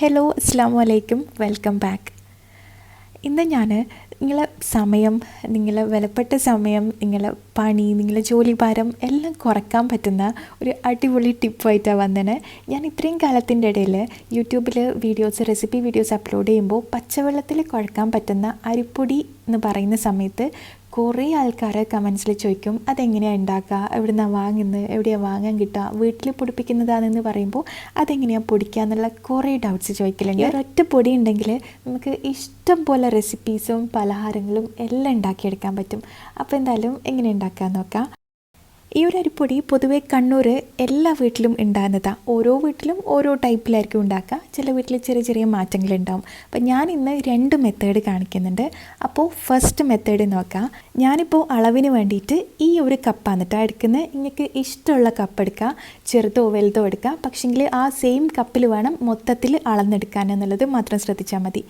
Hello അസ്സാം വലൈക്കും welcome back. ഇന്ന് ഞാൻ നിങ്ങളെ സമയം, നിങ്ങളെ വിലപ്പെട്ട സമയം, നിങ്ങളെ പണി, നിങ്ങളെ ജോലി ഭാരം എല്ലാം കുറയ്ക്കാൻ പറ്റുന്ന ഒരു അടിപൊളി ടിപ്പായിട്ടാണ് വന്നത്. ഞാൻ ഇത്രയും കാലത്തിൻ്റെ ഇടയിൽ യൂട്യൂബിൽ റെസിപ്പി വീഡിയോസ് അപ്ലോഡ് ചെയ്യുമ്പോൾ പച്ചവെള്ളത്തിൽ കുഴക്കാൻ പറ്റുന്ന അരിപ്പൊടി എന്ന് പറയുന്ന സമയത്ത് കുറേ ആൾക്കാർ കമൻസിൽ ചോദിക്കും, അതെങ്ങനെയാണ് ഉണ്ടാക്കുക, എവിടെ നിന്നാണ് വാങ്ങുന്നത്, എവിടെയാണ് വാങ്ങാൻ കിട്ടുക, വീട്ടിൽ പൊടിപ്പിക്കുന്നതാണെന്ന് പറയുമ്പോൾ അതെങ്ങനെയാണ് പൊടിക്കുക എന്നുള്ള കുറേ ഡൗട്ട്സ് ചോദിക്കലുണ്ട്. ഒരൊറ്റ പൊടി ഉണ്ടെങ്കിൽ നമുക്ക് ഇഷ്ടം പോലെ റെസിപ്പീസും പലഹാരങ്ങളും എല്ലാം ഉണ്ടാക്കിയെടുക്കാൻ പറ്റും. അപ്പോൾ എന്തായാലും എങ്ങനെ ഉണ്ടാക്കാൻ നോക്കാം. ഈ ഒരു അരിപ്പൊടി പൊതുവെ കണ്ണൂർ എല്ലാ വീട്ടിലും ഉണ്ടാകുന്നതാണ്. ഓരോ വീട്ടിലും ഓരോ ടൈപ്പിലായിരിക്കും ഉണ്ടാക്കുക. ചില വീട്ടിൽ ചെറിയ ചെറിയ മാറ്റങ്ങളുണ്ടാവും. അപ്പോൾ ഞാൻ ഇന്ന് 2 മെത്തേഡ് കാണിക്കുന്നുണ്ട്. അപ്പോൾ ഫസ്റ്റ് മെത്തേഡ് നോക്കാം. ഞാനിപ്പോൾ അളവിന് വേണ്ടിയിട്ട് ഈ ഒരു കപ്പാണ് കേട്ടോ എടുക്കുന്നത്. നിങ്ങൾക്ക് ഇഷ്ടമുള്ള കപ്പ് എടുക്കുക, ചെറുതോ വലുതോ എടുക്കുക. പക്ഷേങ്കിൽ ആ സെയിം കപ്പിൽ വേണം മൊത്തത്തിൽ അളന്നെടുക്കാൻ എന്നുള്ളത് മാത്രം ശ്രദ്ധിച്ചാൽ മതി.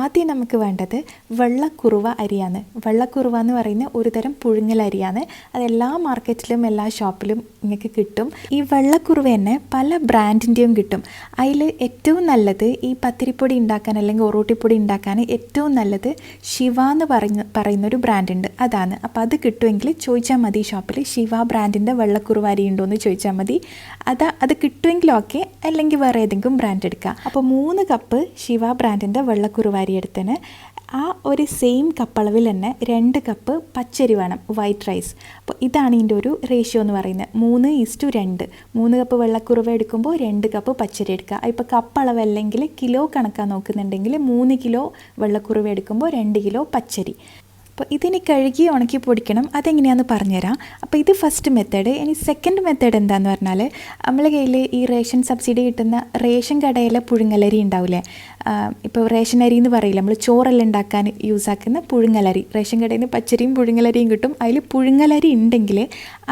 ആദ്യം നമുക്ക് വേണ്ടത് വെള്ളക്കുറുവ അരിയാണ്. വെള്ളക്കുറുവ എന്ന് പറയുന്ന ഒരു തരം പുഴുങ്ങൽ അരിയാണ്. അതെല്ലാ മാർക്കറ്റിലും എല്ലാ ഷോപ്പിലും നിങ്ങൾക്ക് കിട്ടും. ഈ വെള്ളക്കുറുവ തന്നെ പല ബ്രാൻഡിൻ്റെയും കിട്ടും. അതിൽ ഏറ്റവും നല്ലത് ഈ പത്തിരിപ്പൊടി ഉണ്ടാക്കാൻ അല്ലെങ്കിൽ ഒറോട്ടിപ്പൊടി ഉണ്ടാക്കാൻ ഏറ്റവും നല്ലത് ശിവ എന്ന് പറയുന്നൊരു ബ്രാൻഡുണ്ട്, അതാണ്. അപ്പോൾ അത് കിട്ടുമെങ്കിൽ ചോദിച്ചാൽ മതി ഷോപ്പിൽ, ശിവ ബ്രാൻഡിൻ്റെ വെള്ളക്കുറുവ അരി ഉണ്ടോ എന്ന് ചോദിച്ചാൽ മതി. അത് കിട്ടുമെങ്കിൽ ഓക്കെ, അല്ലെങ്കിൽ വേറെ ഏതെങ്കിലും ബ്രാൻഡ് എടുക്കുക. അപ്പോൾ 3 കപ്പ് ശിവ ബ്രാൻഡിൻ്റെ വെള്ളക്കുറുവ അരി എടുത്തതിന് ആ ഒരു സെയിം കപ്പളവിൽ തന്നെ 2 കപ്പ് പച്ചരി വേണം, വൈറ്റ് റൈസ്. അപ്പോൾ ഇതാണ് ഇതിൻ്റെ ഒരു റേഷ്യോ എന്ന് പറയുന്നത്, 3:2. 3 കപ്പ് വെള്ളക്കുറുവ എടുക്കുമ്പോൾ 2 കപ്പ് പച്ചരി എടുക്കുക. ഇപ്പോൾ കപ്പളവ് അല്ലെങ്കിൽ കിലോ കണക്കാൻ നോക്കുന്നുണ്ടെങ്കിൽ 3 കിലോ വെള്ളക്കുറുവ എടുക്കുമ്പോൾ 2 കിലോ പച്ചരി. അപ്പോൾ ഇതിന് കഴുകി ഉണക്കി പൊടിക്കണം. അതെങ്ങനെയാണെന്ന് പറഞ്ഞുതരാം. അപ്പോൾ ഇത് ഫസ്റ്റ് മെത്തേഡ്. ഇനി സെക്കൻഡ് മെത്തേഡ് എന്താണെന്ന് പറഞ്ഞാൽ, നമ്മളെ കയ്യിൽ ഈ റേഷൻ സബ്സിഡി കിട്ടുന്ന റേഷൻ കടയിലെ പുഴുങ്ങലരി ഉണ്ടാവില്ലേ, ഇപ്പോൾ റേഷൻ അരി എന്ന് പറയില്ല, നമ്മൾ ചോറെല്ലാം ഉണ്ടാക്കാൻ യൂസാക്കുന്ന പുഴുങ്ങലരി. റേഷൻ കടയിൽ നിന്ന് പച്ചരിയും പുഴുങ്ങലരിയും കിട്ടും. അതിൽ പുഴുങ്ങലരി ഉണ്ടെങ്കിൽ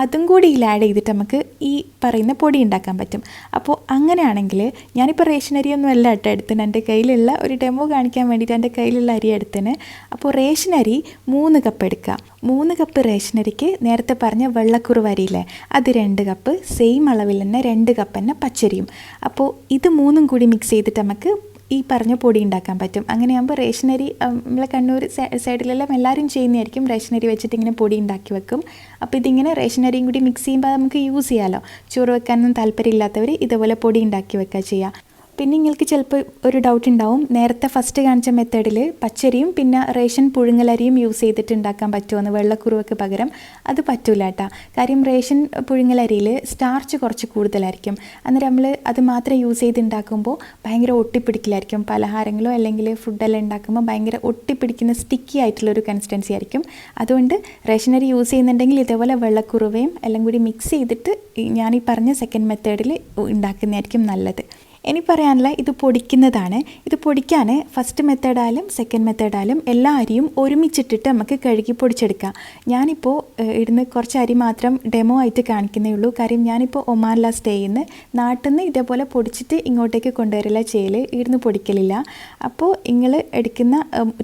അതും കൂടി ഇതിൽ ആഡ് ചെയ്തിട്ട് നമുക്ക് ഈ പറയുന്ന പൊടി ഉണ്ടാക്കാൻ പറ്റും. അപ്പോൾ അങ്ങനെയാണെങ്കിൽ ഞാനിപ്പോൾ റേഷൻ അരിയൊന്നും അല്ല കേട്ടോ എടുത്തിന്, എൻ്റെ കയ്യിലുള്ള ഒരു ഡെമോ കാണിക്കാൻ വേണ്ടിയിട്ട് എൻ്റെ കയ്യിലുള്ള അരി എടുത്തിന്. അപ്പോൾ റേഷൻ അരി 3 കപ്പ് എടുക്കുക. 3 കപ്പ് റേഷനരിക്ക് നേരത്തെ പറഞ്ഞ വെള്ളക്കുറുവ അരിയില്ലേ, അത് 2 കപ്പ്, സെയിം അളവിൽ തന്നെ 2 കപ്പ് തന്നെ പച്ചരിയും. അപ്പോൾ ഇത് 3ഉം കൂടി മിക്സ് ചെയ്തിട്ട് നമുക്ക് ഈ പറഞ്ഞ പൊടി ഉണ്ടാക്കാൻ പറ്റും. അങ്ങനെയാകുമ്പോൾ റേഷനരി നമ്മളെ കണ്ണൂർ സൈഡിലെല്ലാം എല്ലാവരും ചെയ്യുന്നതായിരിക്കും, റേഷനരി വെച്ചിട്ട് ഇങ്ങനെ പൊടി ഉണ്ടാക്കി വെക്കും. അപ്പോൾ ഇതിങ്ങനെ റേഷനരിയും കൂടി മിക്സ് ചെയ്യുമ്പോൾ നമുക്ക് യൂസ് ചെയ്യാമല്ലോ. ചോറ് വെക്കാനൊന്നും താല്പര്യമില്ലാത്തവർ ഇതുപോലെ പൊടി ഉണ്ടാക്കി വെക്കുക ചെയ്യുക. പിന്നെ നിങ്ങൾക്ക് ചിലപ്പോൾ ഒരു ഡൗട്ട് ഉണ്ടാവും, നേരത്തെ ഫസ്റ്റ് കാണിച്ച മെത്തേഡിൽ പച്ചരിയും പിന്നെ റേഷൻ പുഴുങ്ങലരിയും യൂസ് ചെയ്തിട്ട് ഉണ്ടാക്കാൻ പറ്റുമെന്ന്, വെള്ളക്കുറുവയ്ക്ക് പകരം. അത് പറ്റൂല കേട്ടോ. കാര്യം റേഷൻ പുഴുങ്ങലരിയിൽ സ്റ്റാർച്ച് കുറച്ച് കൂടുതലായിരിക്കും. അന്നേരം നമ്മൾ അത് മാത്രം യൂസ് ചെയ്ത് ഉണ്ടാക്കുമ്പോൾ ഭയങ്കര ഒട്ടിപ്പിടിക്കലായിരിക്കും. പലഹാരങ്ങളോ അല്ലെങ്കിൽ ഫുഡെല്ലാം ഉണ്ടാക്കുമ്പോൾ ഭയങ്കര ഒട്ടിപ്പിടിക്കുന്ന സ്റ്റിക്കി ആയിട്ടുള്ളൊരു കൺസിസ്റ്റൻസി ആയിരിക്കും. അതുകൊണ്ട് റേഷനരി യൂസ് ചെയ്യുന്നുണ്ടെങ്കിൽ ഇതേപോലെ വെള്ളക്കുറുവയും എല്ലാം കൂടി മിക്സ് ചെയ്തിട്ട് ഞാനീ പറഞ്ഞ സെക്കൻഡ് മെത്തേഡിൽ ഉണ്ടാക്കുന്നതായിരിക്കും നല്ലത്. ഇനി പറയാനുള്ള ഇത് പൊടിക്കുന്നതാണ്. ഇത് പൊടിക്കാൻ ഫസ്റ്റ് മെത്തേഡായാലും സെക്കൻഡ് മെത്തേഡായാലും എല്ലാ അരിയും ഒരുമിച്ചിട്ടിട്ട് നമുക്ക് കഴുകി പൊടിച്ചെടുക്കാം. ഞാനിപ്പോൾ ഇടുന്ന് കുറച്ച് അരി മാത്രം ഡെമോ ആയിട്ട് കാണിക്കുന്നേ ഉള്ളൂ. കാര്യം ഞാനിപ്പോൾ ഒമാനിലാണ് സ്റ്റേ ചെയ്യുന്നത്. നാട്ടിൽ നിന്ന് ഇതേപോലെ പൊടിച്ചിട്ട് ഇങ്ങോട്ടേക്ക് കൊണ്ടുവരില്ല ചെയ്യൽ, ഇടുന്ന് പൊടിക്കലില്ല. അപ്പോൾ നിങ്ങൾ എടുക്കുന്ന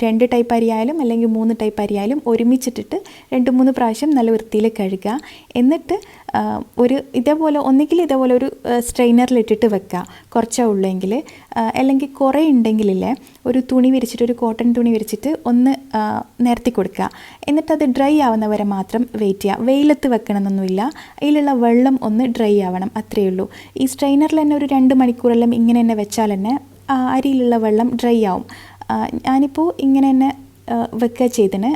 2 ടൈപ്പ് അരിയായാലും അല്ലെങ്കിൽ 3 ടൈപ്പ് അരിയായാലും ഒരുമിച്ചിട്ടിട്ട് 2-3 പ്രാവശ്യം നല്ല വൃത്തിയിൽ കഴുകുക. എന്നിട്ട് ഒന്നുകിൽ ഇതേപോലെ ഒരു സ്ട്രെയിനറിലിട്ടിട്ട് വെക്കുക, കുറച്ചേ ഉള്ളെങ്കിൽ. അല്ലെങ്കിൽ കുറേ ഉണ്ടെങ്കിലില്ലേ, ഒരു തുണി വിരിച്ചിട്ട്, ഒരു കോട്ടൺ തുണി വിരിച്ചിട്ട് ഒന്ന് നിരത്തി കൊടുക്കുക. എന്നിട്ടത് ഡ്രൈ ആവുന്നവരെ മാത്രം വെയിറ്റ് ചെയ്യുക. വെയിലത്ത് വെക്കണമെന്നൊന്നുമില്ല, അതിലുള്ള വെള്ളം ഒന്ന് ഡ്രൈ ആവണം, അത്രയേ ഉള്ളൂ. ഈ സ്ട്രെയിനറിൽ തന്നെ ഒരു 2 മണിക്കൂറെല്ലാം ഇങ്ങനെ തന്നെ വെച്ചാൽ തന്നെ അരിയിലുള്ള വെള്ളം ഡ്രൈ ആവും. ഞാനിപ്പോൾ ഇങ്ങനെ തന്നെ വെക്കുക ചെയ്തിന്.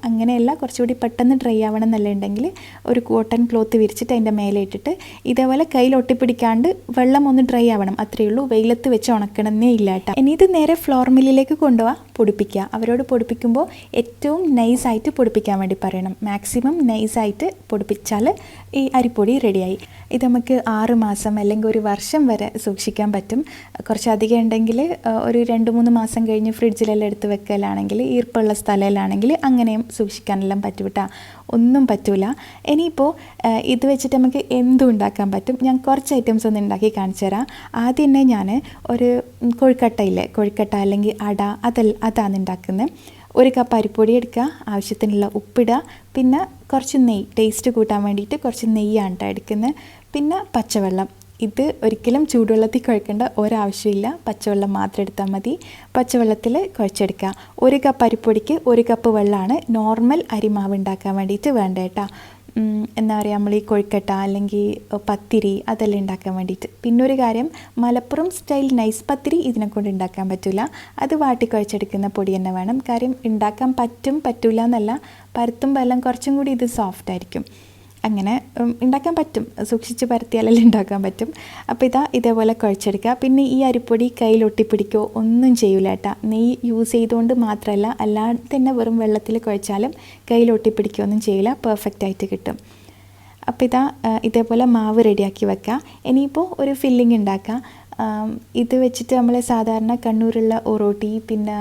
അങ്ങനെയല്ല, കുറച്ചുകൂടി പെട്ടെന്ന് ഡ്രൈ ആവണം എന്നല്ല ഉണ്ടെങ്കിൽ ഒരു കോട്ടൺ ക്ലോത്ത് വിരിച്ചിട്ട് അതിൻ്റെ മേലെ ഇട്ടിട്ട് ഇതേപോലെ കയ്യിൽ ഒട്ടിപ്പിടിക്കാണ്ട് വെള്ളം ഒന്ന് ഡ്രൈ ആവണം, അത്രയേ ഉള്ളൂ. വെയിലത്ത് വെച്ച് ഉണക്കണമെന്നേ ഇല്ല കേട്ടോ. ഇനി ഇത് നേരെ ഫ്ലോർ മില്ലിലേക്ക് കൊണ്ടുപോകാൻ പൊടിപ്പിക്കുക. അവരോട് പൊടിപ്പിക്കുമ്പോൾ ഏറ്റവും നൈസായിട്ട് പൊടിപ്പിക്കാൻ വേണ്ടി പറയണം. മാക്സിമം നൈസായിട്ട് പൊടിപ്പിച്ചാൽ ഈ അരിപ്പൊടി റെഡിയായി. ഇത് നമുക്ക് 6 മാസം അല്ലെങ്കിൽ 1 വർഷം വരെ സൂക്ഷിക്കാൻ പറ്റും. കുറച്ചധികം ഉണ്ടെങ്കിൽ ഒരു 2-3 മാസം കഴിഞ്ഞ് ഫ്രിഡ്ജിലെല്ലാം എടുത്ത് വെക്കലാണെങ്കിൽ, ഈർപ്പുള്ള സ്ഥലത്തിലാണെങ്കിൽ അങ്ങനെയും സൂക്ഷിക്കാനെല്ലാം പറ്റും കേട്ടോ. ഒന്നും പറ്റൂല. ഇനിയിപ്പോൾ ഇത് വെച്ചിട്ട് നമുക്ക് എന്തും ഉണ്ടാക്കാൻ പറ്റും. ഞാൻ കുറച്ച് ഐറ്റംസ് ഒന്ന് ഉണ്ടാക്കി കാണിച്ചു തരാം. ആദ്യം തന്നെ ഞാൻ ഒരു കൊഴുക്കട്ട അല്ലെങ്കിൽ അട, അതാണ് ഉണ്ടാക്കുന്നത്. 1 കപ്പ് അരിപ്പൊടി എടുക്കുക, ആവശ്യത്തിനുള്ള ഉപ്പിടുക, പിന്നെ കുറച്ച് നെയ്യ്, ടേസ്റ്റ് കൂട്ടാൻ വേണ്ടിയിട്ട് കുറച്ച് നെയ്യാണ് കേട്ടോ എടുക്കുന്നത്. പിന്നെ പച്ചവെള്ളം, ഇത് ഒരിക്കലും ചൂടുവെള്ളത്തിൽ കുഴക്കേണ്ട ഒരാവശ്യമില്ല, പച്ചവെള്ളം മാത്രം എടുത്താൽ മതി. പച്ചവെള്ളത്തിൽ കുഴച്ചെടുക്കുക. 1 കപ്പ് അരിപ്പൊടിക്ക് 1 കപ്പ് വെള്ളമാണ് നോർമൽ അരിമാവ് ഉണ്ടാക്കാൻ വേണ്ടിയിട്ട് വേണ്ട കേട്ടോ. എന്താ പറയുക, നമ്മൾ ഈ കൊഴുക്കട്ട അല്ലെങ്കിൽ പത്തിരി അതെല്ലാം ഉണ്ടാക്കാൻ വേണ്ടിയിട്ട്. പിന്നൊരു കാര്യം, മലപ്പുറം സ്റ്റൈൽ നൈസ് പത്തിരി ഇതിനെക്കൊണ്ട് ഉണ്ടാക്കാൻ പറ്റില്ല. അത് വാട്ടി കുഴച്ചെടുക്കുന്ന പൊടി തന്നെ വേണം. കാര്യം ഉണ്ടാക്കാൻ പറ്റില്ല എന്നല്ല, പരത്തുമ്പോൾ എല്ലാം കുറച്ചും കൂടി ഇത് സോഫ്റ്റ് ആയിരിക്കും. അങ്ങനെ ഉണ്ടാക്കാൻ പറ്റും, സൂക്ഷിച്ച് പരത്തിയാലെല്ലാം ഉണ്ടാക്കാൻ പറ്റും. അപ്പോൾ ഇതേപോലെ കുഴച്ചെടുക്കുക. പിന്നെ ഈ അരിപ്പൊടി കയ്യിൽ ഒട്ടിപ്പിടിക്കുകയോ ഒന്നും ചെയ്യില്ല കേട്ടോ. നെയ്യ് യൂസ് ചെയ്തുകൊണ്ട് മാത്രമല്ല, അല്ലാതെ തന്നെ വെറും വെള്ളത്തിൽ കുഴച്ചാലും കയ്യിൽ ഒട്ടിപ്പിടിക്കുകയൊന്നും ചെയ്യില്ല, പെർഫെക്റ്റ് ആയിട്ട് കിട്ടും. അപ്പോൾ ഇതേപോലെ മാവ് റെഡിയാക്കി വെക്കുക. ഇനിയിപ്പോൾ ഒരു ഫില്ലിംഗ് ഉണ്ടാക്കുക. ഇത് വെച്ചിട്ട് നമ്മൾ സാധാരണ കണ്ണൂരുള്ള ഒറോട്ടി, പിന്നെ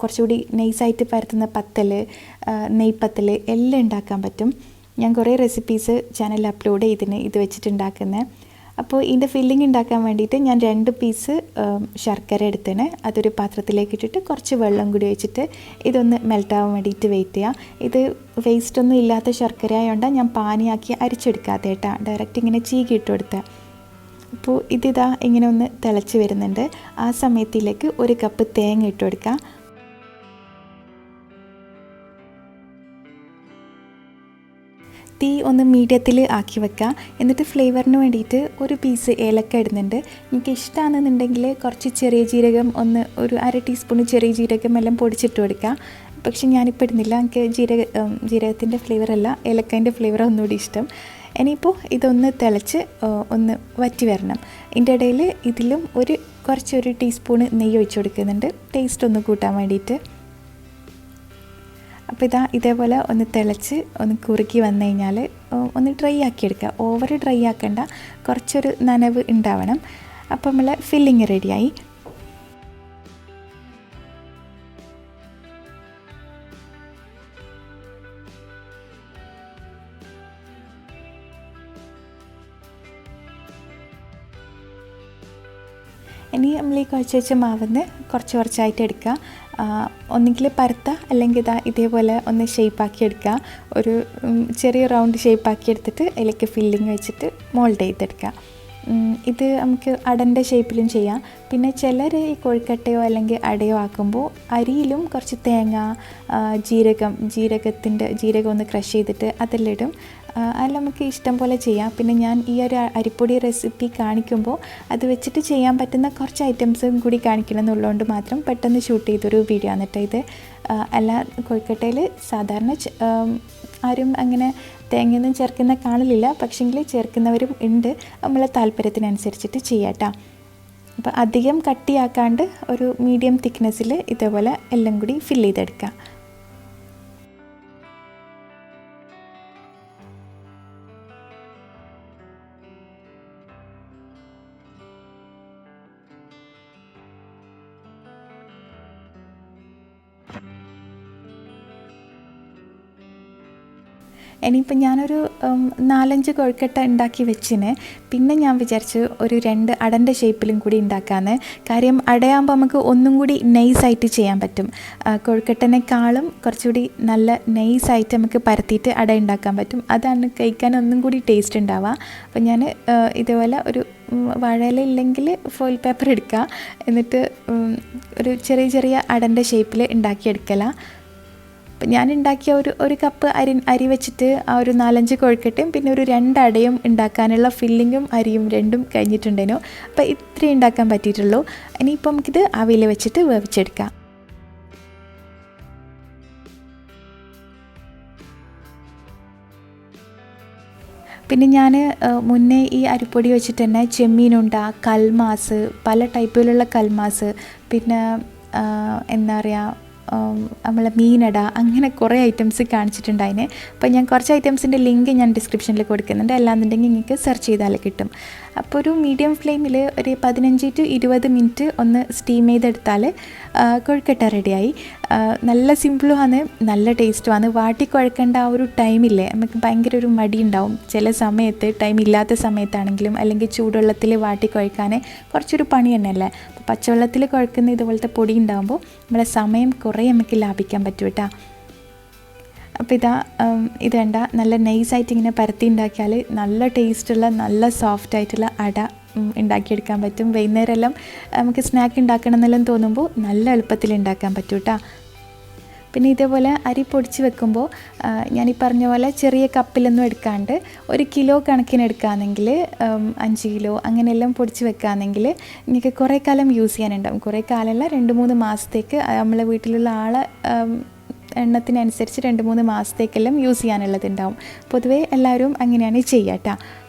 കുറച്ചുകൂടി നൈസായിട്ട് പരത്തുന്ന പത്തൽ, നെയ്പത്തൽ എല്ലാം ഉണ്ടാക്കാൻ പറ്റും. ഞാൻ കുറേ റെസിപ്പീസ് ചാനലിൽ അപ്ലോഡ് ചെയ്തിന് ഇത് വെച്ചിട്ടുണ്ടാക്കുന്നത്. അപ്പോൾ ഇതിൻ്റെ ഫില്ലിംഗ് ഉണ്ടാക്കാൻ വേണ്ടിയിട്ട് ഞാൻ 2 പീസ് ശർക്കര എടുത്തിന്. അതൊരു പാത്രത്തിലേക്ക് ഇട്ടിട്ട് കുറച്ച് വെള്ളം കൂടി ഒഴിച്ചിട്ട് ഇതൊന്ന് മെൽറ്റാവാൻ വേണ്ടിയിട്ട് വെയിറ്റ് ചെയ്യുക. ഇത് വേസ്റ്റൊന്നും ഇല്ലാത്ത ശർക്കര ആയതുകൊണ്ടാണ് ഞാൻ പാനിയാക്കി അരിച്ചെടുക്കാതെ കേട്ടോ, ഡയറക്റ്റ് ഇങ്ങനെ ചീകി ഇട്ട് കൊടുത്തത്. അപ്പോൾ ഇങ്ങനെ ഒന്ന് തിളച്ച് വരുന്നുണ്ട്. ആ സമയത്തിലേക്ക് 1 കപ്പ് തേങ്ങ ഇട്ട് കൊടുക്കുക. തീ ഒന്ന് മീഡിയത്തിൽ ആക്കി വെക്കുക. എന്നിട്ട് ഫ്ലേവറിന് വേണ്ടിയിട്ട് 1 പീസ് ഏലക്ക ഇടുന്നുണ്ട്. എനിക്ക് ഇഷ്ടമാണെന്നുണ്ടെങ്കിൽ കുറച്ച് ചെറിയ ജീരകം, ഒരു 1/2 ടീസ്പൂൺ ചെറിയ ജീരകം എല്ലാം പൊടിച്ചിട്ട് കൊടുക്കുക. പക്ഷെ ഞാനിപ്പോൾ ഇടുന്നില്ല, എനിക്ക് ജീരകത്തിൻ്റെ ഫ്ലേവറല്ല, ഏലക്കൻ്റെ ഫ്ലേവറാണ് ഒന്നുകൂടി ഇഷ്ടം. ഇനിയിപ്പോൾ ഇതൊന്ന് തിളച്ച് ഒന്ന് വറ്റി വരണം. ഇതിൻ്റെ ഇടയിൽ ഇതിലും കുറച്ചൊരു ടീസ്പൂണ് നെയ്യ് ഒഴിച്ച് കൊടുക്കുന്നുണ്ട്, ടേസ്റ്റ് ഒന്ന് കൂട്ടാൻ വേണ്ടിയിട്ട്. അപ്പോൾ ഇതേപോലെ ഒന്ന് തിളച്ച് ഒന്ന് കുറുക്കി വന്നു കഴിഞ്ഞാൽ ഒന്ന് ഡ്രൈ ആക്കി എടുക്കുക. ഓവർ ഡ്രൈ ആക്കണ്ട, കുറച്ചൊരു നനവ് ഉണ്ടാവണം. അപ്പോൾ നമ്മൾ ഫില്ലിങ് റെഡിയായി. ഇനി നമ്മൾ ഈ കുഴച്ച് വെച്ച മാവിന്ന് കുറച്ചായിട്ട് എടുക്കുക. ഒന്നുകിൽ പരത്തുക, അല്ലെങ്കിൽ ഇതേപോലെ ഒന്ന് ഷേപ്പാക്കി എടുക്കുക. ഒരു ചെറിയ റൗണ്ട് ഷേപ്പാക്കി എടുത്തിട്ട് അതിലേക്ക് ഫില്ലിങ് വെച്ചിട്ട് മോൾഡ് ചെയ്തെടുക്കുക. ഇത് നമുക്ക് അടൻ്റെ ഷേപ്പിലും ചെയ്യാം. പിന്നെ ചിലർ ഈ കൊഴുക്കട്ടയോ അല്ലെങ്കിൽ അടയോ ആക്കുമ്പോൾ അരിയിലും കുറച്ച് തേങ്ങ, ജീരകം ഒന്ന് ക്രഷ് ചെയ്തിട്ട് അതെല്ലാം ഇടും. അതെല്ലാം നമുക്ക് ഇഷ്ടം പോലെ ചെയ്യാം. പിന്നെ ഞാൻ ഈ ഒരു അരിപ്പൊടി റെസിപ്പി കാണിക്കുമ്പോൾ അത് വെച്ചിട്ട് ചെയ്യാൻ പറ്റുന്ന കുറച്ച് ഐറ്റംസും കൂടി കാണിക്കണം എന്നുള്ളതുകൊണ്ട് മാത്രം പെട്ടെന്ന് ഷൂട്ട് ചെയ്തൊരു വീഡിയോ ആണ് കേട്ടോ ഇത്. അല്ല, കൊഴുക്കട്ടയിൽ സാധാരണ ആരും അങ്ങനെ തേങ്ങയൊന്നും ചേർക്കുന്ന കാണില്ല, പക്ഷെങ്കിൽ ചേർക്കുന്നവരും ഉണ്ട്. നമ്മളെ താല്പര്യത്തിനനുസരിച്ചിട്ട് ചെയ്യാം കേട്ടോ. അപ്പോൾ അധികം കട്ടിയാക്കാണ്ട് ഒരു മീഡിയം തിക്നെസ്സിൽ ഇതേപോലെ എല്ലാം കൂടി ഫില്ല് ചെയ്തെടുക്കുക. ഇനിയിപ്പോൾ ഞാനൊരു 4-5 കൊഴുക്കട്ട ഉണ്ടാക്കി വെച്ചിന്. പിന്നെ ഞാൻ വിചാരിച്ചു ഒരു 2 അടൻ്റെ ഷേപ്പിലും കൂടി ഉണ്ടാക്കാമെന്ന്. കാര്യം അടയാകുമ്പോൾ നമുക്ക് ഒന്നും കൂടി നൈസായിട്ട് ചെയ്യാൻ പറ്റും. കൊഴുക്കട്ടനേക്കാളും കുറച്ചുകൂടി നല്ല നൈസായിട്ട് നമുക്ക് പരത്തിയിട്ട് അട ഉണ്ടാക്കാൻ പറ്റും. അതാണ് കഴിക്കാൻ ഒന്നും കൂടി ടേസ്റ്റ് ഉണ്ടാവുക. അപ്പോൾ ഞാൻ ഇതേപോലെ ഒരു വാഴയില ഇല്ലെങ്കിൽ ഫോയിൽ പേപ്പർ എടുക്കുക. എന്നിട്ട് ഒരു ചെറിയ അടൻ്റെ ഷേപ്പിൽ ഉണ്ടാക്കിയെടുക്കല. അപ്പം ഞാൻ ഉണ്ടാക്കിയ ഒരു കപ്പ് അരി വെച്ചിട്ട് ആ ഒരു 4-5 കൊഴുക്കട്ടയും പിന്നെ ഒരു 2 അടയും ഉണ്ടാക്കാനുള്ള ഫില്ലിങ്ങും അരിയും 2ഉം കഴിഞ്ഞിട്ടുണ്ടേനു. അപ്പോൾ ഇത്രയും ഉണ്ടാക്കാൻ പറ്റിയിട്ടുള്ളൂ. ഇനിയിപ്പോൾ നമുക്കിത് ആവിയിൽ വെച്ചിട്ട് വേവിച്ചെടുക്കാം. പിന്നെ ഞാൻ മുന്നേ ഈ അരിപ്പൊടി വെച്ചിട്ട് തന്നെ ചെമ്മീനുണ്ട, കൽമാസ്, പല ടൈപ്പിലുള്ള കൽമാസ്, പിന്നെ എന്താ പറയുക, നമ്മളെ മീനട, അങ്ങനെ കുറേ ഐറ്റംസ് കാണിച്ചിട്ടുണ്ടായിന്. അപ്പോൾ ഞാൻ കുറച്ച് ഐറ്റംസിൻ്റെ ലിങ്ക് ഞാൻ ഡിസ്ക്രിപ്ഷനിൽ കൊടുക്കുന്നുണ്ട്. അല്ലാന്നുണ്ടെങ്കിൽ നിങ്ങൾക്ക് സെർച്ച് ചെയ്താൽ കിട്ടും. അപ്പോൾ ഒരു മീഡിയം ഫ്ലെയിമിൽ ഒരു 15 to 20 മിനിറ്റ് ഒന്ന് സ്റ്റീം ചെയ്തെടുത്താൽ കൊഴുക്കട്ട റെഡിയായി. നല്ല സിമ്പിളുമാണ്, നല്ല ടേസ്റ്റുമാണ്. വാട്ടി കുഴക്കേണ്ട ആ ഒരു ടൈമില്ലേ, നമുക്ക് ഭയങ്കര ഒരു മടി ഉണ്ടാവും ചില സമയത്ത്, ടൈം ഇല്ലാത്ത സമയത്താണെങ്കിലും, അല്ലെങ്കിൽ ചൂടുവെള്ളത്തിൽ വാട്ടി കുഴക്കാൻ കുറച്ചൊരു പണി തന്നെയല്ലേ. അപ്പോൾ പച്ചവെള്ളത്തിൽ കുഴക്കുന്ന ഇതുപോലത്തെ പൊടി ഉണ്ടാകുമ്പോൾ നമ്മളെ സമയം കുറേ നമുക്ക് ലാഭിക്കാൻ പറ്റും കേട്ടോ. അപ്പോൾ ഇത് കണ്ട നല്ല നൈസായിട്ട് ഇങ്ങനെ പരത്തി ഉണ്ടാക്കിയാൽ നല്ല ടേസ്റ്റുള്ള നല്ല സോഫ്റ്റ് ആയിട്ടുള്ള അട ഉണ്ടാക്കിയെടുക്കാൻ പറ്റും. വൈകുന്നേരമെല്ലാം നമുക്ക് സ്നാക്ക് ഉണ്ടാക്കണം എന്നെല്ലാം തോന്നുമ്പോൾ നല്ല എളുപ്പത്തിൽ ഉണ്ടാക്കാൻ പറ്റും കേട്ടോ. പിന്നെ ഇതേപോലെ അരി പൊടിച്ച് വെക്കുമ്പോൾ ഞാൻ ഈ പറഞ്ഞ പോലെ ചെറിയ കപ്പിലൊന്നും എടുക്കാണ്ട് 1 കിലോ കണക്കിന് എടുക്കുകയാണെങ്കിൽ 5 കിലോ അങ്ങനെയെല്ലാം പൊടിച്ച് വെക്കുകയാണെങ്കിൽ എനിക്ക് കുറേ കാലം യൂസ് ചെയ്യാനുണ്ടാവും. കുറേ കാലമല്ല, 2-3 മാസത്തേക്ക് നമ്മളെ വീട്ടിലുള്ള ആളെ എണ്ണത്തിനനുസരിച്ച് 2-3 മാസത്തേക്കെല്ലാം യൂസ് ചെയ്യാനുള്ളതുണ്ടാവും. പൊതുവേ എല്ലാവരും അങ്ങനെയാണ് ചെയ്യുക കേട്ടോ.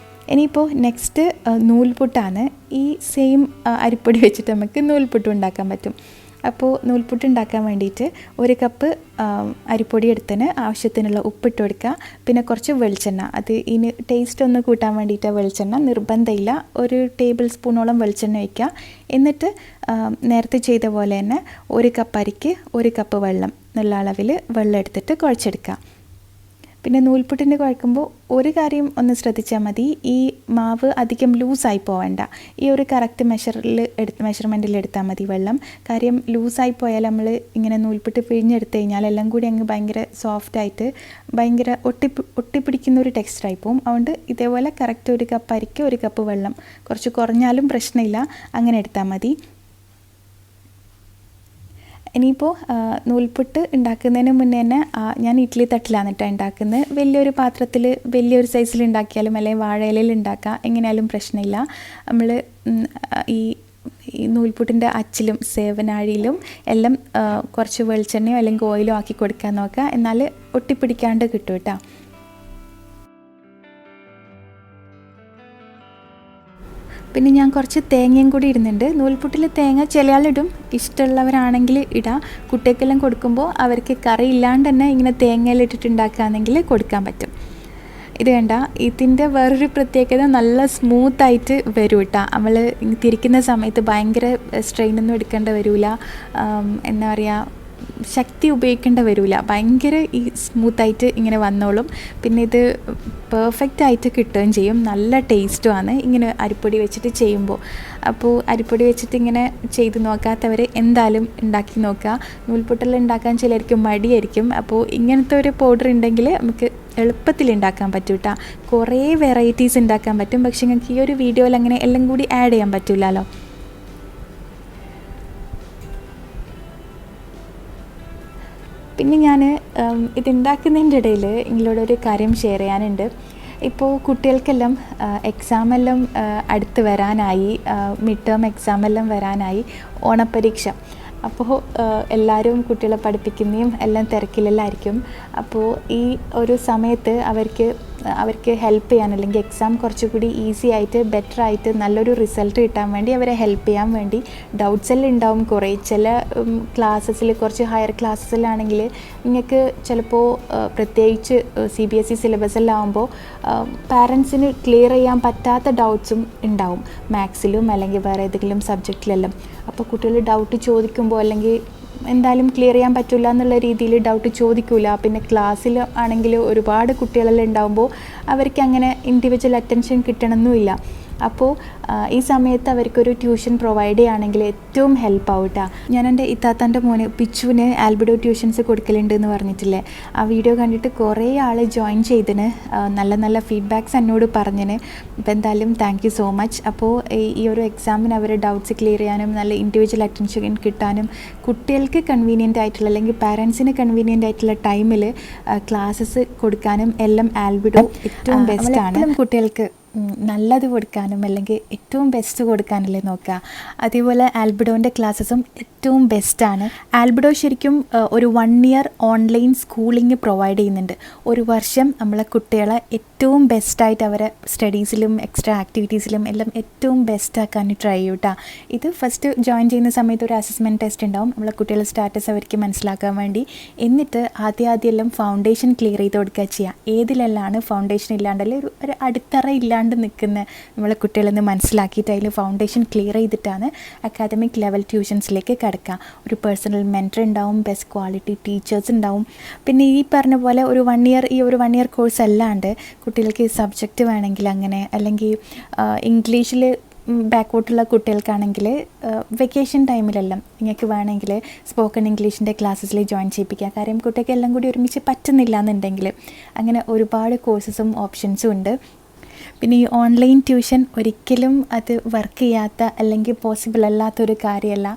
ഇനിയിപ്പോൾ നെക്സ്റ്റ് നൂൽപുട്ടാണ്. ഈ സെയിം അരിപ്പൊടി വെച്ചിട്ട് നമുക്ക് നൂൽപുട്ട് ഉണ്ടാക്കാൻ പറ്റും. അപ്പോൾ നൂൽപുട്ട് ഉണ്ടാക്കാൻ വേണ്ടിയിട്ട് 1 കപ്പ് അരിപ്പൊടി എടുത്തതിന് ആവശ്യത്തിനുള്ള ഉപ്പിട്ട് കൊടുക്കുക. പിന്നെ കുറച്ച് വെളിച്ചെണ്ണ, അത് ഇനി ടേസ്റ്റ് ഒന്ന് കൂട്ടാൻ വേണ്ടിയിട്ട് വെളിച്ചെണ്ണ നിർബന്ധമില്ല, 1 ടേബിൾ സ്പൂണോളം വെളിച്ചെണ്ണ ഒഴിക്കുക. എന്നിട്ട് നേരത്തെ ചെയ്ത പോലെ തന്നെ 1 കപ്പ് അരിക്ക് 1 കപ്പ് വെള്ളം എന്നുള്ള അളവിൽ വെള്ളം എടുത്തിട്ട് കുഴച്ചെടുക്കുക. പിന്നെ നൂൽപുട്ടിൻ്റെ കുഴക്കുമ്പോൾ ഒരു കാര്യം ഒന്ന് ശ്രദ്ധിച്ചാൽ മതി, ഈ മാവ് അധികം ലൂസായി പോവേണ്ട. ഈ ഒരു കറക്റ്റ് മെഷർമെൻറ്റിൽ എടുത്താൽ മതി വെള്ളം. കാര്യം ലൂസായി പോയാൽ നമ്മൾ ഇങ്ങനെ നൂൽപുട്ട് പിഴിഞ്ഞെടുത്ത് കഴിഞ്ഞാൽ എല്ലാം കൂടി അങ്ങ് ഭയങ്കര സോഫ്റ്റായിട്ട് ഭയങ്കര ഒട്ടിപ്പിടിക്കുന്ന ഒരു ടെക്സ്ചറായി പോകും. അതുകൊണ്ട് ഇതേപോലെ കറക്റ്റ് 1 കപ്പ് അരിക്ക് 1 കപ്പ് വെള്ളം, കുറച്ച് കുറഞ്ഞാലും പ്രശ്നമില്ല, അങ്ങനെ എടുത്താൽ മതി. ഇനിയിപ്പോൾ നൂൽപുട്ട് ഉണ്ടാക്കുന്നതിന് മുന്നേ തന്നെ ഞാൻ ഇഡ്ഡലി തട്ടിലാണ് കേട്ടോ ഉണ്ടാക്കുന്നത്. വലിയൊരു പാത്രത്തിൽ വലിയൊരു സൈസിൽ ഉണ്ടാക്കിയാലും അല്ലെങ്കിൽ വാഴയിലയിൽ ഉണ്ടാക്കുക, എങ്ങനെയാലും പ്രശ്നമില്ല. നമ്മൾ ഈ നൂൽപുട്ടിൻ്റെ അച്ചിലും സേവനാഴിയിലും എല്ലാം കുറച്ച് വെളിച്ചെണ്ണയോ അല്ലെങ്കിൽ ഓയിലോ ആക്കി കൊടുക്കാൻ നോക്കുക, എന്നാൽ ഒട്ടിപ്പിടിക്കാണ്ട് കിട്ടും കേട്ടോ. പിന്നെ ഞാൻ കുറച്ച് തേങ്ങയും കൂടി ഇടുന്നുണ്ട്. നൂൽപുട്ടിൽ തേങ്ങ ചില ആളിടും, ഇഷ്ടമുള്ളവരാണെങ്കിൽ ഇടാം. കുട്ടികൾക്കെല്ലാം കൊടുക്കുമ്പോൾ അവർക്ക് കറി ഇല്ലാണ്ട് തന്നെ ഇങ്ങനെ തേങ്ങയിലിട്ടിട്ട് ഉണ്ടാക്കുകയാണെങ്കിൽ കൊടുക്കാൻ പറ്റും. ഇത് കണ്ട, ഇതിൻ്റെ വേറൊരു പ്രത്യേകത നല്ല സ്മൂത്തായിട്ട് വരും കേട്ടോ. നമ്മൾ തിരിക്കുന്ന സമയത്ത് ഭയങ്കര സ്ട്രെയിനൊന്നും എടുക്കേണ്ട വരില്ല, എന്താ പറയുക, ശക്തി ഉപയോഗിക്കേണ്ട വരില്ല, ഭയങ്കര ഈ സ്മൂത്തായിട്ട് ഇങ്ങനെ വന്നോളും. പിന്നെ ഇത് പെർഫെക്റ്റ് ആയിട്ട് കിട്ടുകയും ചെയ്യും, നല്ല ടേസ്റ്റുമാണ് ഇങ്ങനെ അരിപ്പൊടി വെച്ചിട്ട് ചെയ്യുമ്പോൾ. അപ്പോൾ അരിപ്പൊടി വെച്ചിട്ട് ഇങ്ങനെ ചെയ്ത് നോക്കാത്തവർ എന്തായാലും ഉണ്ടാക്കി നോക്കുക. നൂൽപുട്ടെല്ലാം ഉണ്ടാക്കാൻ ചിലർക്ക് മടിയായിരിക്കും. അപ്പോൾ ഇങ്ങനത്തെ ഒരു പൗഡർ ഉണ്ടെങ്കിൽ നമുക്ക് എളുപ്പത്തിൽ ഉണ്ടാക്കാൻ പറ്റും കേട്ടോ. കുറേ വെറൈറ്റീസ് ഉണ്ടാക്കാൻ പറ്റും. പക്ഷേ നിങ്ങൾക്ക് ഈ ഒരു വീഡിയോയിൽ അങ്ങനെ എല്ലാം കൂടി ആഡ് ചെയ്യാൻ പറ്റില്ലല്ലോ. പിന്നെ ഞാൻ ഇതുണ്ടാക്കുന്നതിൻ്റെ ഇടയിൽ നിങ്ങളോടൊരു കാര്യം ഷെയർ ചെയ്യാനുണ്ട്. ഇപ്പോൾ കുട്ടികൾക്കെല്ലാം എക്സാമെല്ലാം അടുത്ത് വരാനായി, മിഡ് ടേം എക്സാമെല്ലാം വരാനായി, ഓണപ്പരീക്ഷ. അപ്പോൾ എല്ലാവരും കുട്ടികളെ പഠിപ്പിക്കുന്നതും എല്ലാം തിരക്കിലെല്ലാമായിരിക്കും. അപ്പോൾ ഈ ഒരു സമയത്ത് അവർക്ക് ഹെൽപ്പ് ചെയ്യാൻ, അല്ലെങ്കിൽ എക്സാം കുറച്ചുകൂടി ഈസി ആയിട്ട് ബെറ്റർ ആയിട്ട് നല്ലൊരു റിസൾട്ട് കിട്ടാൻ വേണ്ടി അവരെ ഹെൽപ്പ് ചെയ്യാൻ വേണ്ടി ഡൗട്ട്സ് എല്ലാം ഉണ്ടാവും കുറേ. ചില ക്ലാസ്സസിൽ, കുറച്ച് ഹയർ ക്ലാസ്സസിലാണെങ്കിൽ നിങ്ങൾക്ക് ചിലപ്പോൾ പ്രത്യേകിച്ച് CBSE സിലബസെല്ലാം ആകുമ്പോൾ പാരൻസിന് ക്ലിയർ ചെയ്യാൻ പറ്റാത്ത ഡൗട്ട്സും ഉണ്ടാവും, മാത്സിലും അല്ലെങ്കിൽ വേറെ ഏതെങ്കിലും സബ്ജക്റ്റിലെല്ലാം. അപ്പോൾ കുട്ടികൾ ഡൗട്ട് ചോദിക്കുമ്പോൾ അല്ലെങ്കിൽ എന്തായാലും ക്ലിയർ ചെയ്യാൻ പറ്റില്ല എന്നുള്ള രീതിയിൽ ഡൗട്ട് ചോദിക്കില്ല. പിന്നെ ക്ലാസ്സിൽ ആണെങ്കിൽ ഒരുപാട് കുട്ടികളെല്ലാം ഉണ്ടാകുമ്പോൾ അവർക്ക് അങ്ങനെ ഇൻഡിവിജ്വൽ അറ്റൻഷൻ കിട്ടണമെന്നുമില്ല. അപ്പോൾ ഈ സമയത്ത് അവർക്കൊരു ട്യൂഷൻ പ്രൊവൈഡ് ചെയ്യുകയാണെങ്കിൽ ഏറ്റവും ഹെൽപ്പ് ആവും കേട്ടോ. ഞാൻ എൻ്റെ ഇത്താത്തൻ്റെ മോന് പിച്ചുവിന് ആൽബിഡോ ട്യൂഷൻസ് കൊടുക്കലുണ്ട് എന്ന് പറഞ്ഞിട്ടില്ലേ, ആ വീഡിയോ കണ്ടിട്ട് കുറേ ആൾ ജോയിൻ ചെയ്തിന്, നല്ല നല്ല ഫീഡ്ബാക്ക്സ് എന്നോട് പറഞ്ഞിന്. അപ്പോൾ എന്തായാലും താങ്ക് യു സോ മച്ച്. അപ്പോൾ ഈ ഒരു എക്സാമിന് അവർ ഡൗട്ട്സ് ക്ലിയർ ചെയ്യാനും നല്ല ഇൻഡിവിജ്വൽ അറ്റൻഷൻ കിട്ടാനും കുട്ടികൾക്ക് കൺവീനിയൻ്റ് ആയിട്ടുള്ള അല്ലെങ്കിൽ പാരൻസിന് കൺവീനിയൻ്റ് ആയിട്ടുള്ള ടൈമിൽ ക്ലാസ്സസ് കൊടുക്കാനും എല്ലാം ആൽബിഡോ ഏറ്റവും ബെസ്റ്റാണ്. കുട്ടികൾക്ക് നല്ലത് കൊടുക്കാനും അല്ലെങ്കിൽ ഏറ്റവും ബെസ്റ്റ് കൊടുക്കാനല്ലേ നോക്കുക. അതേപോലെ ആൽബിഡോൻ്റെ ക്ലാസ്സസും ഏറ്റവും ബെസ്റ്റാണ്. ആൽബിഡോ ശരിക്കും ഒരു 1 ഇയർ ഓൺലൈൻ സ്കൂളിംഗ് പ്രൊവൈഡ് ചെയ്യുന്നുണ്ട്. 1 വർഷം നമ്മളെ കുട്ടികളെ ഏറ്റവും ബെസ്റ്റായിട്ട് അവരെ സ്റ്റഡീസിലും എക്സ്ട്രാ ആക്ടിവിറ്റീസിലും എല്ലാം ഏറ്റവും ബെസ്റ്റാക്കാൻ ട്രൈ ചെയ്യും കേട്ടോ. ഇത് ഫസ്റ്റ് ജോയിൻ ചെയ്യുന്ന സമയത്ത് ഒരു അസസ്മെൻറ്റ് ടെസ്റ്റ് ഉണ്ടാവും, നമ്മളെ കുട്ടികളുടെ സ്റ്റാറ്റസ് അവർക്ക് മനസ്സിലാക്കാൻ വേണ്ടി. എന്നിട്ട് ആദ്യം എല്ലാം ഫൗണ്ടേഷൻ ക്ലിയർ ചെയ്ത് കൊടുക്കുക ചെയ്യുക. ഏതിലെല്ലാം ഫൗണ്ടേഷൻ ഇല്ലാണ്ടല്ലേ ഒരു അടിത്തറ ഇല്ലാണ്ട് നിൽക്കുന്ന നമ്മളെ കുട്ടികളെന്ന് മനസ്സിലാക്കിയിട്ട് അതിൽ ഫൗണ്ടേഷൻ ക്ലിയർ ചെയ്തിട്ടാണ് അക്കാദമിക് ലെവൽ ട്യൂഷൻസിലേക്ക് കിടക്കുക. ഒരു പേഴ്സണൽ മെൻറ്റർ ഉണ്ടാവും, ബെസ്റ്റ് ക്വാളിറ്റി ടീച്ചേഴ്സ് ഉണ്ടാവും. പിന്നെ ഈ പറഞ്ഞ പോലെ ഒരു 1 ഇയർ കോഴ്സ് അല്ലാണ്ട് കുട്ടികൾക്ക് സബ്ജക്റ്റ് വേണമെങ്കിൽ അങ്ങനെ, അല്ലെങ്കിൽ ഇംഗ്ലീഷിൽ ബാക്കോട്ടുള്ള കുട്ടികൾക്കാണെങ്കിൽ വെക്കേഷൻ ടൈമിലെല്ലാം നിങ്ങൾക്ക് വേണമെങ്കിൽ സ്പോക്കൺ ഇംഗ്ലീഷിൻ്റെ ക്ലാസ്സിൽ ജോയിൻ ചെയ്യിപ്പിക്കുക. കാര്യം കുട്ടികൾക്ക് എല്ലാം കൂടി ഒരുമിച്ച് പറ്റുന്നില്ല എന്നുണ്ടെങ്കിൽ അങ്ങനെ ഒരുപാട് കോഴ്സസും ഓപ്ഷൻസും ഉണ്ട്. പിന്നെ ഈ ഓൺലൈൻ ട്യൂഷൻ ഒരിക്കലും അത് വർക്ക് ചെയ്യാത്ത അല്ലെങ്കിൽ പോസിബിൾ അല്ലാത്തൊരു കാര്യമല്ല.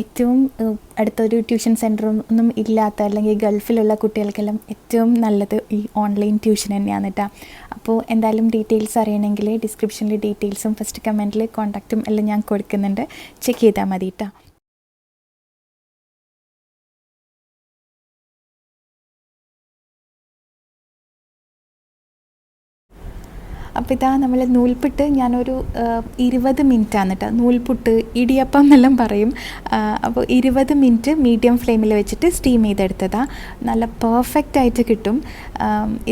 ഏറ്റവും അടുത്തൊരു ട്യൂഷൻ സെൻറ്ററൊന്നും ഇല്ലാത്ത അല്ലെങ്കിൽ ഗൾഫിലുള്ള കുട്ടികൾക്കെല്ലാം ഏറ്റവും നല്ലത് ഈ ഓൺലൈൻ ട്യൂഷൻ തന്നെയാണ് കേട്ടോ. അപ്പോൾ എന്തായാലും ഡീറ്റെയിൽസ് അറിയണമെങ്കിൽ ഡിസ്ക്രിപ്ഷനിൽ ഡീറ്റെയിൽസും ഫസ്റ്റ് കമൻറ്റിൽ കോൺടാക്റ്റും എല്ലാം ഞാൻ കൊടുക്കുന്നുണ്ട്, ചെക്ക് ചെയ്താൽ മതി കേട്ടോ. അപ്പോൾ ഇതാ നമ്മൾ നൂൽപുട്ട് ഞാനൊരു 20 മിനിറ്റാണ് കേട്ടോ. നൂൽപുട്ട് ഇടിയപ്പം എന്നെല്ലാം പറയും. അപ്പോൾ 20 മിനിറ്റ് മീഡിയം ഫ്ലെയിമിൽ വെച്ചിട്ട് സ്റ്റീം ചെയ്തെടുത്തതാണ്. നല്ല പെർഫെക്റ്റ് ആയിട്ട് കിട്ടും.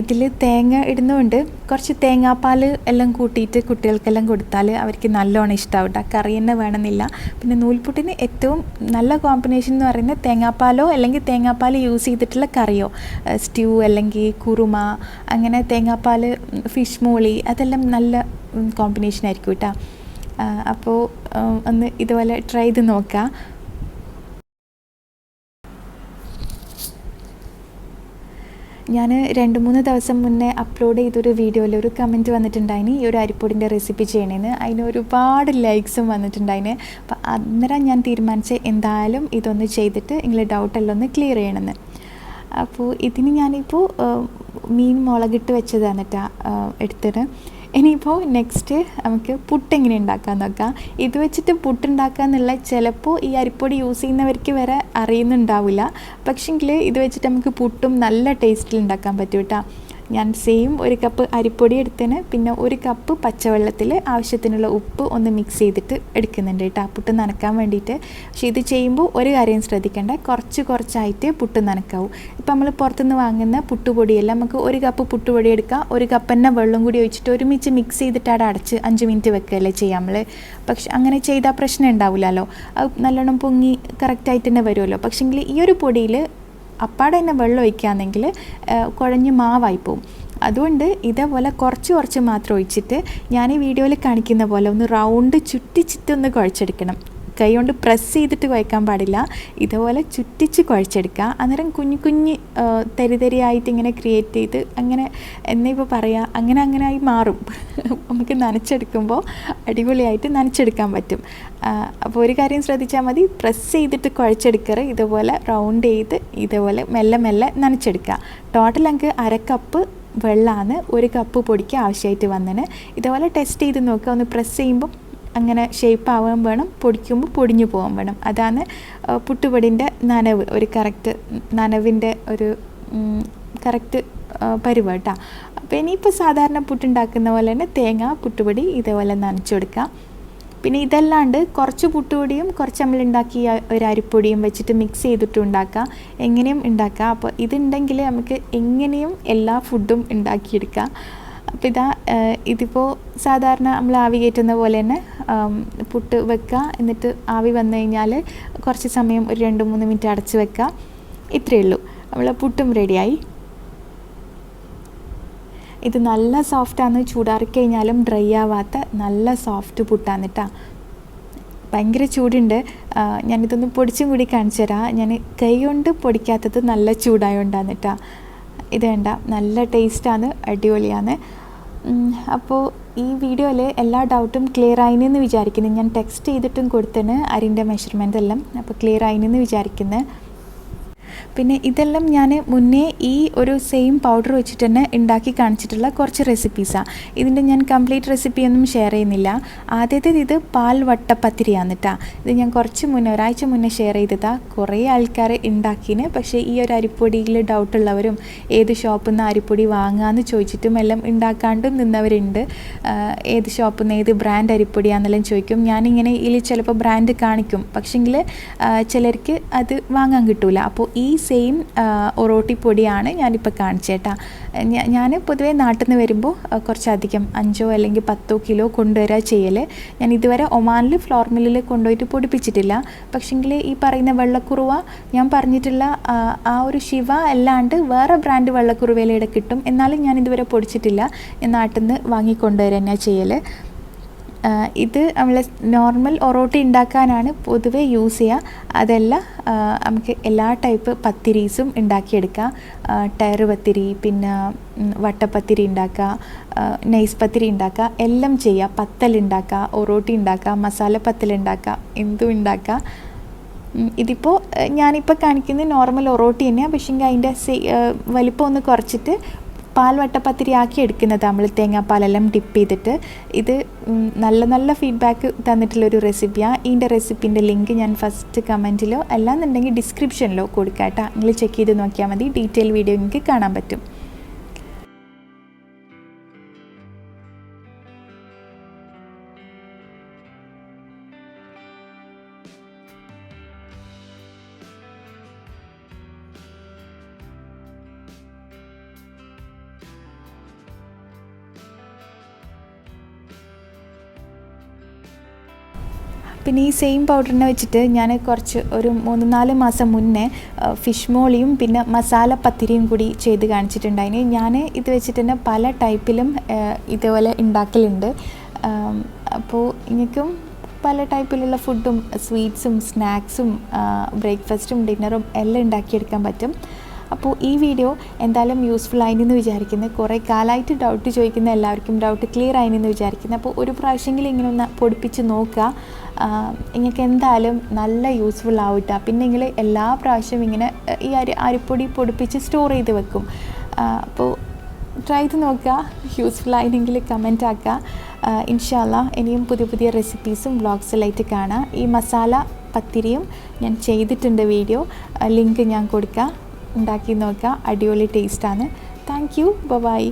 ഇതിൽ തേങ്ങ ഇടുന്നതുകൊണ്ട് കുറച്ച് തേങ്ങാപ്പാൽ എല്ലാം കൂട്ടിയിട്ട് കുട്ടികൾക്കെല്ലാം കൊടുത്താൽ അവർക്ക് നല്ലോണം ഇഷ്ടമാവും കേട്ടോ. കറി തന്നെ വേണമെന്നില്ല. പിന്നെ നൂൽപുട്ടിന് ഏറ്റവും നല്ല കോമ്പിനേഷൻ എന്ന് പറയുന്നത് തേങ്ങാപ്പാലോ അല്ലെങ്കിൽ തേങ്ങാപ്പാൽ യൂസ് ചെയ്തിട്ടുള്ള കറിയോ, സ്റ്റ്യൂ അല്ലെങ്കിൽ കുറുമ, അങ്ങനെ തേങ്ങാപ്പാൽ, ഫിഷ് മോളി, അതെല്ലാം നല്ല കോമ്പിനേഷൻ ആയിരിക്കും കേട്ടോ. അപ്പോൾ ഒന്ന് ഇതുപോലെ ട്രൈ ചെയ്ത് നോക്കാം. ഞാൻ 2-3 ദിവസം മുന്നേ അപ്ലോഡ് ചെയ്തൊരു വീഡിയോയിൽ ഒരു കമൻറ്റ് വന്നിട്ടുണ്ടായിന് ഈ ഒരു അരിപ്പൊടിൻ്റെ റെസിപ്പി ചെയ്യണേന്ന്. അതിന് ഒരുപാട് ലൈക്സും വന്നിട്ടുണ്ടായിന്. അപ്പോൾ അന്നേരം ഞാൻ തീരുമാനിച്ച് എന്തായാലും ഇതൊന്ന് ചെയ്തിട്ട് നിങ്ങളെ ഡൗട്ടെല്ലാം ഒന്ന് ക്ലിയർ ചെയ്യണമെന്ന്. അപ്പോൾ ഇതിന് ഞാനിപ്പോൾ മീൻ മുളകിട്ട് വെച്ചതാണ് കേട്ടോ എടുത്തത്. ഇനിയിപ്പോൾ നെക്സ്റ്റ് നമുക്ക് പുട്ട് എങ്ങനെ ഉണ്ടാക്കാൻ നോക്കാം. ഇത് വെച്ചിട്ട് പുട്ടുണ്ടാക്കുക എന്നുള്ള ചിലപ്പോൾ ഈ അരിപ്പൊടി യൂസ് ചെയ്യുന്നവർക്ക് വരെ അറിയുന്നുണ്ടാവില്ല. പക്ഷെങ്കിൽ ഇത് വെച്ചിട്ട് നമുക്ക് പുട്ടും നല്ല ടേസ്റ്റിൽ ഉണ്ടാക്കാൻ പറ്റും കേട്ടോ. ഞാൻ സെയിം 1 കപ്പ് അരിപ്പൊടി എടുത്തതിന് പിന്നെ 1 കപ്പ് പച്ചവെള്ളത്തിൽ ആവശ്യത്തിനുള്ള ഉപ്പ് ഒന്ന് മിക്സ് ചെയ്തിട്ട് എടുക്കുന്നുണ്ട് കേട്ടോ, പുട്ട് നനക്കാൻ വേണ്ടിയിട്ട്. പക്ഷേ ഇത് ചെയ്യുമ്പോൾ ഒരു കാര്യം ശ്രദ്ധിക്കേണ്ട, കുറച്ചായിട്ട് പുട്ട് നനക്കാവും. ഇപ്പം നമ്മൾ പുറത്തുനിന്ന് വാങ്ങുന്ന പുട്ടുപൊടിയെല്ലാം നമുക്ക് 1 കപ്പ് പുട്ടുപൊടി എടുക്കാം, 1 കപ്പ് തന്നെ വെള്ളം കൂടി ഒഴിച്ചിട്ട് ഒരുമിച്ച് മിക്സ് ചെയ്തിട്ട് അവിടെ അടച്ച് 5 മിനിറ്റ് വെക്കുകയല്ലേ ചെയ്യാം നമ്മൾ. പക്ഷെ അങ്ങനെ ചെയ്താൽ പ്രശ്നം ഉണ്ടാവില്ലല്ലോ, അത് നല്ലോണം പൊങ്ങി കറക്റ്റായിട്ട് തന്നെ വരുമല്ലോ. പക്ഷേങ്കിൽ ഈ ഒരു പൊടിയിൽ അപ്പാടെ തന്നെ വെള്ളം ഒഴിക്കുകയാണെങ്കിൽ കുഴഞ്ഞ് മാവായി പോവും. അതുകൊണ്ട് ഇതേപോലെ കുറച്ച് മാത്രം ഒഴിച്ചിട്ട് ഞാൻ ഈ വീഡിയോയിൽ കാണിക്കുന്ന പോലെ ഒന്ന് റൗണ്ട് ചുറ്റിച്ചിട്ടൊന്ന് കുഴച്ചെടുക്കണം. കൈ കൊണ്ട് പ്രസ് ചെയ്തിട്ട് കുഴക്കാൻ പാടില്ല, ഇതുപോലെ ചുറ്റിച്ച് കുഴച്ചെടുക്കുക. അന്നേരം കുഞ്ഞ് തരിതരിയായിട്ട് ഇങ്ങനെ ക്രിയേറ്റ് ചെയ്ത് അങ്ങനെ എന്നിപ്പോൾ പറയുക അങ്ങനെ ആയി മാറും. നമുക്ക് നനച്ചെടുക്കുമ്പോൾ അടിപൊളിയായിട്ട് നനച്ചെടുക്കാൻ പറ്റും. അപ്പോൾ ഒരു കാര്യം ശ്രദ്ധിച്ചാൽ മതി, പ്രസ് ചെയ്തിട്ട് കുഴച്ചെടുക്കരുത്. ഇതുപോലെ റൗണ്ട് ചെയ്ത് ഇതുപോലെ മെല്ലെ നനച്ചെടുക്കുക. ടോട്ടൽ നമുക്ക് 1/2 കപ്പ് വെള്ളമാണ് 1 കപ്പ് പൊടിക്ക് ആവശ്യമായിട്ട് വന്നതിന്. ഇതുപോലെ ടെസ്റ്റ് ചെയ്ത് നോക്കുക. ഒന്ന് പ്രസ് ചെയ്യുമ്പോൾ അങ്ങനെ ഷേപ്പ് ആവാൻ വേണം, പൊടിക്കുമ്പോൾ പൊടിഞ്ഞു പോകാൻ വേണം. അതാണ് പുട്ടുപൊടിൻ്റെ നനവ്, ഒരു കറക്റ്റ് നനവിൻ്റെ ഒരു കറക്റ്റ് പരുവ കേട്ടോ. അപ്പോൾ ഇനിയിപ്പോൾ സാധാരണ പുട്ടുണ്ടാക്കുന്ന പോലെ തന്നെ തേങ്ങ പുട്ടുപൊടി ഇതേപോലെ നനച്ചു കൊടുക്കുക. പിന്നെ ഇതല്ലാണ്ട് കുറച്ച് പുട്ടുപൊടിയും കുറച്ച് നമ്മൾ ഉണ്ടാക്കിയ ഒരു അരിപ്പൊടിയും വെച്ചിട്ട് മിക്സ് ചെയ്തിട്ട് ഉണ്ടാക്കുക, എങ്ങനെയും ഉണ്ടാക്കുക. അപ്പോൾ ഇതുണ്ടെങ്കിൽ നമുക്ക് എങ്ങനെയും എല്ലാ ഫുഡും ഉണ്ടാക്കിയെടുക്കാം. അപ്പോൾ ഇതിപ്പോൾ സാധാരണ നമ്മൾ ആവി കയറ്റുന്ന പോലെ തന്നെ പുട്ട് വെക്കുക. എന്നിട്ട് ആവി വന്നു കഴിഞ്ഞാൽ കുറച്ച് സമയം ഒരു 2-3 മിനിറ്റ് അടച്ച് വെക്കുക. ഇത്രയേ ഉള്ളൂ, നമ്മൾ പുട്ടും റെഡിയായി. ഇത് നല്ല സോഫ്റ്റാണ്, ചൂടാറിക്കഴിഞ്ഞാലും ഡ്രൈ ആവാത്ത നല്ല സോഫ്റ്റ് പുട്ടാണ് കേട്ടോ. ഭയങ്കര ചൂടുണ്ട്. ഞാനിതൊന്ന് പൊടിച്ചും കൂടി കാണിച്ചു തരാം. ഞാൻ കൈ കൊണ്ട് പൊടിക്കാത്തത് നല്ല ചൂടായോണ്ടാണ് കേട്ടോ. ഇത് വേണ്ട, നല്ല ടേസ്റ്റാണ്, അടിപൊളിയാണ്. അപ്പോൾ ഈ വീഡിയോയിൽ എല്ലാ ഡൗട്ടും ക്ലിയർ ആയിനെന്ന് വിചാരിക്കുന്നു. ഞാൻ ടെക്സ്റ്റ് ചെയ്തിട്ടും കൊടുത്തതിന് അരിൻ്റെ മെഷർമെൻ്റ് എല്ലാം. അപ്പോൾ ക്ലിയർ ആയിനെന്ന് വിചാരിക്കുന്നത്. പിന്നെ ഇതെല്ലാം ഞാൻ മുന്നേ ഈ ഒരു സെയിം പൗഡർ വെച്ചിട്ട് തന്നെ ഉണ്ടാക്കി കാണിച്ചിട്ടുള്ള കുറച്ച് റെസിപ്പീസാണ്. ഇതിൻ്റെ ഞാൻ കംപ്ലീറ്റ് റെസിപ്പിയൊന്നും ഷെയർ ചെയ്യുന്നില്ല. ആദ്യത്തേത് ഇത് പാൽ വട്ടപ്പത്തിരിയാണ് കേട്ടോ. ഇത് ഞാൻ കുറച്ച് മുന്നേ, ഒരാഴ്ച മുന്നേ ഷെയർ ചെയ്തതാണ്. കുറേ ആൾക്കാർ ഉണ്ടാക്കിന്. പക്ഷേ ഈ ഒരു അരിപ്പൊടിയിൽ ഡൗട്ടുള്ളവരും ഏത് ഷോപ്പിൽ നിന്ന് അരിപ്പൊടി വാങ്ങാമെന്ന് ചോദിച്ചിട്ടും എല്ലാം ഉണ്ടാക്കാണ്ടും നിന്നവരുണ്ട്. ഏത് ഷോപ്പിൽ നിന്ന് ഏത് ബ്രാൻഡ് അരിപ്പൊടിയാണെന്നെല്ലാം ചോദിക്കും. ഞാനിങ്ങനെ ഇതിൽ ചിലപ്പോൾ ബ്രാൻഡ് കാണിക്കും, പക്ഷേങ്കിൽ ചിലർക്ക് അത് വാങ്ങാൻ കിട്ടില്ല. അപ്പോൾ ഈ സെയിം ഒറോട്ടി പൊടിയാണ് ഞാനിപ്പോൾ കാണിച്ചേട്ടാ. ഞാൻ പൊതുവേ നാട്ടിൽ നിന്ന് വരുമ്പോൾ കുറച്ചധികം 5 അല്ലെങ്കിൽ 10 കിലോ കൊണ്ടുവരിക ചെയ്യൽ. ഞാൻ ഇതുവരെ ഒമാനിൽ ഫ്ലോർ മില്ലിൽ കൊണ്ടുപോയിട്ട് പൊടിപ്പിച്ചിട്ടില്ല. പക്ഷേങ്കിൽ ഈ പറയുന്ന വെള്ളക്കുറുവ ഞാൻ പറഞ്ഞിട്ടുള്ള ആ ഒരു ശിവ അല്ലാണ്ട് വേറെ ബ്രാൻഡ് വെള്ളക്കുറുവയിലൂടെ കിട്ടും. എന്നാലും ഞാൻ ഇതുവരെ പൊടിച്ചിട്ടില്ല. ഞാൻ നാട്ടിൽ നിന്ന് വാങ്ങിക്കൊണ്ടുവരിക തന്നെയാണ് ചെയ്യൽ. ഇത് നമ്മൾ നോർമൽ ഒറോട്ടി ഉണ്ടാക്കാനാണ് പൊതുവെ യൂസ് ചെയ്യുക. അതല്ല നമുക്ക് എല്ലാ ടൈപ്പ് പത്തിരീസും ഉണ്ടാക്കിയെടുക്കാം. ടയർ പത്തിരി, പിന്നെ വട്ടപ്പത്തിരി ഉണ്ടാക്കുക, നൈസ് പത്തിരി ഉണ്ടാക്കുക, എല്ലാം ചെയ്യുക. പത്തൽ ഉണ്ടാക്കുക, ഒറോട്ടി ഉണ്ടാക്കുക, മസാല പത്തൽ ഉണ്ടാക്കുക, എന്തും ഉണ്ടാക്കുക. ഇതിപ്പോൾ ഞാനിപ്പോൾ കാണിക്കുന്നത് നോർമൽ ഒറോട്ടി തന്നെയാണ്. പക്ഷേ അതിൻ്റെ വലിപ്പം ഒന്ന് കുറച്ചിട്ട് പാൽ വട്ടപ്പത്തിരി ആക്കി എടുക്കുന്നത് നമ്മൾ തേങ്ങാപ്പാലെല്ലാം ഡിപ്പ് ചെയ്തിട്ട്. ഇത് നല്ല നല്ല ഫീഡ്ബാക്ക് തന്നിട്ടുള്ളൊരു റെസിപ്പിയാണ്. ഇതിൻ്റെ റെസിപ്പിൻ്റെ ലിങ്ക് ഞാൻ ഫസ്റ്റ് കമൻറ്റിലോ അല്ലാന്നുണ്ടെങ്കിൽ ഡിസ്ക്രിപ്ഷനിലോ കൊടുക്കാം കേട്ടോ. നിങ്ങൾ ചെക്ക് ചെയ്ത് നോക്കിയാൽ മതി. ഡീറ്റെയിൽ വീഡിയോ നിങ്ങൾക്ക് കാണാൻ പറ്റും. പിന്നെ ഈ സെയിം പൗഡറിനെ വെച്ചിട്ട് ഞാൻ ഒരു 3-4 മാസം മുന്നേ ഫിഷ് മോളിയും പിന്നെ മസാല പത്തിരിയും കൂടി ചെയ്ത് കാണിച്ചിട്ടുണ്ടായിന്. ഞാൻ ഇത് വെച്ചിട്ട് തന്നെ പല ടൈപ്പിലും ഇതേപോലെ ഉണ്ടാക്കലുണ്ട്. അപ്പോൾ നിങ്ങൾക്കും പല ടൈപ്പിലുള്ള ഫുഡും സ്വീറ്റ്സും സ്നാക്സും ബ്രേക്ക്ഫാസ്റ്റും ഡിന്നറും എല്ലാം ഉണ്ടാക്കിയെടുക്കാൻ പറ്റും. അപ്പോൾ ഈ വീഡിയോ എന്തായാലും യൂസ്ഫുൾ ആയിനെന്ന് വിചാരിക്കുന്നത്. കുറേ കാലമായിട്ട് ഡൗട്ട് ചോദിക്കുന്ന എല്ലാവർക്കും ഡൗട്ട് ക്ലിയർ ആയിനെന്ന് വിചാരിക്കുന്നത്. അപ്പോൾ ഒരു പ്രാവശ്യമെങ്കിലും ഇങ്ങനെ ഒന്ന് പൊടിപ്പിച്ച് നോക്കുക. നിങ്ങൾക്ക് എന്തായാലും നല്ല യൂസ്ഫുൾ ആവട്ടെ. പിന്നെ നിങ്ങൾ എല്ലാ പ്രാവശ്യവും ഇങ്ങനെ ഈ അരിപ്പൊടി പൊടിപ്പിച്ച് സ്റ്റോർ ചെയ്ത് വെക്കും. അപ്പോൾ ട്രൈ ചെയ്ത് നോക്കുക. യൂസ്ഫുൾ ആയിരുന്നെങ്കിൽ കമൻറ്റ് ആക്കുക. ഇൻഷാ അല്ലാഹ് ഇനിയും പുതിയ പുതിയ റെസിപ്പീസും വ്ളോഗ്സിലായിട്ട് കാണാം. ഈ മസാല പത്തിരിയും ഞാൻ ചെയ്തിട്ടുണ്ട് വീഡിയോ, ലിങ്ക് ഞാൻ കൊടുക്കാം. ഉണ്ടാക്കി നോക്കുക. അടിപൊളി ടേസ്റ്റാണ്. Thank you. ബൈ.